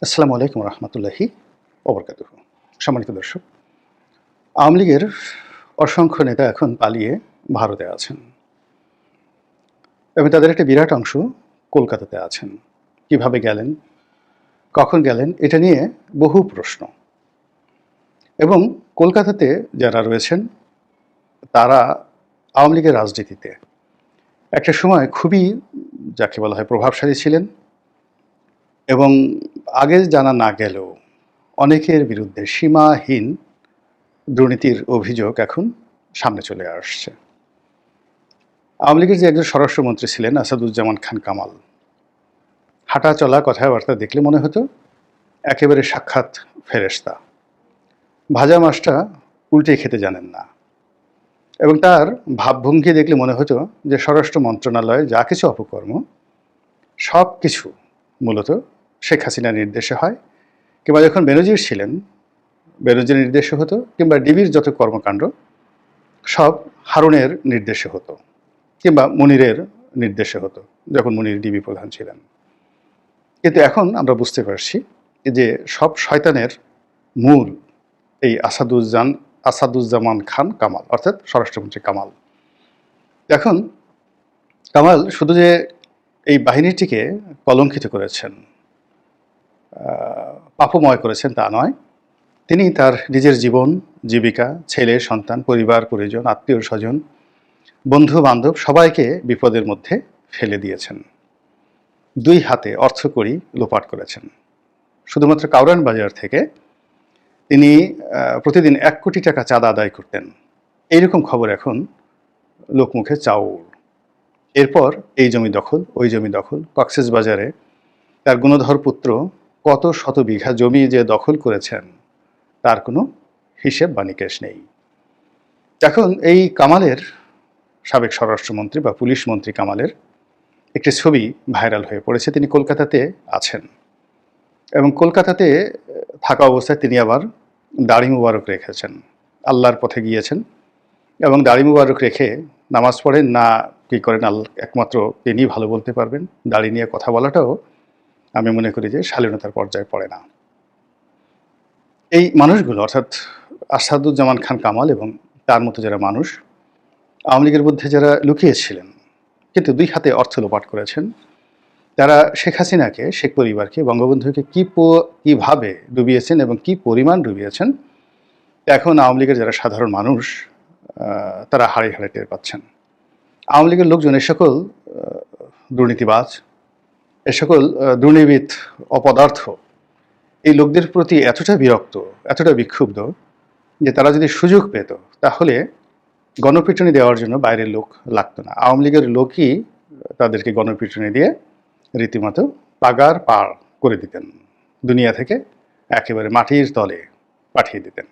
আসসালামু আলাইকুম রহমতুল্লাহি ওবরকাতুহ। সম্মানিত দর্শক, আওয়ামী লীগের অসংখ্য নেতা এখন পালিয়ে ভারতে আছেন এবং তাদের একটা বিরাট অংশ কলকাতাতে আছেন। কিভাবে গেলেন, কখন গেলেন, এটা নিয়ে বহু প্রশ্ন। এবং কলকাতাতে যারা রয়েছেন তারা আওয়ামী লীগের রাজনীতিতে একটা সময় খুবই, যাকে বলা হয়, প্রভাবশালী ছিলেন এবং আগে জানা না গেলেও অনেকের বিরুদ্ধে সীমাহীন দুর্নীতির অভিযোগ এখন সামনে চলে আসছে। আওয়ামী লীগের যে একজন স্বরাষ্ট্রমন্ত্রী ছিলেন আসাদুজ্জামান খান কামাল, হাঁটা চলা কথাবার্তা দেখলে মনে হতো একেবারে সাক্ষাৎ ফেরেশতা। ভাজা মাছটা উল্টে খেতে জানেন না। এবং তার ভাবভঙ্গি দেখলে মনে হতো যে স্বরাষ্ট্র মন্ত্রণালয়ে যা কিছু অপকর্ম সব কিছু মূলত শেখ হাসিনার নির্দেশে হয়, কিংবা যখন বেনজির ছিলেন বেনজির নির্দেশে হতো, কিংবা ডিবির যত কর্মকাণ্ড সব হারুনের নির্দেশে হতো, কিংবা মুনিরের নির্দেশে হতো যখন মুনির ডিবি প্রধান ছিলেন। কিন্তু এখন আমরা বুঝতে পারছি যে সব শয়তানের মূল এই আসাদুজ্জামান খান কামাল, অর্থাৎ স্বরাষ্ট্রমন্ত্রী কামাল। এখন কামাল শুধু যে এই বাহিনীটিকে কলঙ্কিত করেছেন, পাপময় করেছেন তা নয়, তিনি তার নিজের জীবন, জীবিকা, ছেলে সন্তান, পরিবার পরিজন, আত্মীয় স্বজন, বন্ধু বান্ধব সবাইকে বিপদের মধ্যে ফেলে দিয়েছেন। দুই হাতে অর্থকড়ি লোপাট করেছেন। শুধুমাত্র কাউরান বাজার থেকে তিনি প্রতিদিন 1 কোটি টাকা চাঁদা আদায় করতেন, এইরকম খবর এখন লোকমুখে চাউর। এরপর এই জমি দখল, ওই জমি দখল, কক্সবাজারে তার গুণধর পুত্র কত শত বিঘা জমি যে দখল করেছেন তার কোনো হিসেব বা নিকেশ নেই। এখন এই কামালের, সাবেক স্বরাষ্ট্রমন্ত্রী বা পুলিশ মন্ত্রী কামালের একটি ছবি ভাইরাল হয়ে পড়েছে। তিনি কলকাতাতে আছেন এবং কলকাতাতে থাকা অবস্থায় তিনি আবার দাড়ি মুবারক রেখেছেন। আল্লাহর পথে গিয়েছেন এবং দাড়ি মুবারক রেখে নামাজ পড়েন না কী করেন একমাত্র তিনিই ভালো বলতে পারবেন। দাড়ি নিয়ে কথা বলাটাও আমি মনে করি যে শালীনতার পর্যায়ে পড়ে না। এই মানুষগুলো, অর্থাৎ আসাদুজ্জামান খান কামাল এবং তার মতো যারা মানুষ আওয়ামী লীগের মধ্যে যারা লুকিয়েছিলেন কিন্তু দুই হাতে অর্থ লোপাট করেছেন, তারা শেখ হাসিনাকে, শেখ পরিবারকে, বঙ্গবন্ধুকে কীভাবে ডুবিয়েছেন এবং কী পরিমাণ ডুবিয়েছেন, এখন আওয়ামী লীগের যারা সাধারণ মানুষ তারা হাড়ে হাড়ে টের পাচ্ছেন। আওয়ামী লীগের লোকজন এ সকল দুর্নীতিবাজ, এ সকল দুর্নীতিবিদ, অপদার্থ, এই লোকদের প্রতি এতটা বিরক্ত, এতটা বিক্ষুব্ধ যে তারা যদি সুযোগ পেত তাহলে গণপিটুনি দেওয়ার জন্য বাইরের লোক লাগতো না। আওয়ামী লীগের লোকই তাদেরকে গণপিটুনি দিয়ে রীতিমতো পাগার পার করে দিতেন, দুনিয়া থেকে একেবারে মাটির তলে পাঠিয়ে দিতেন।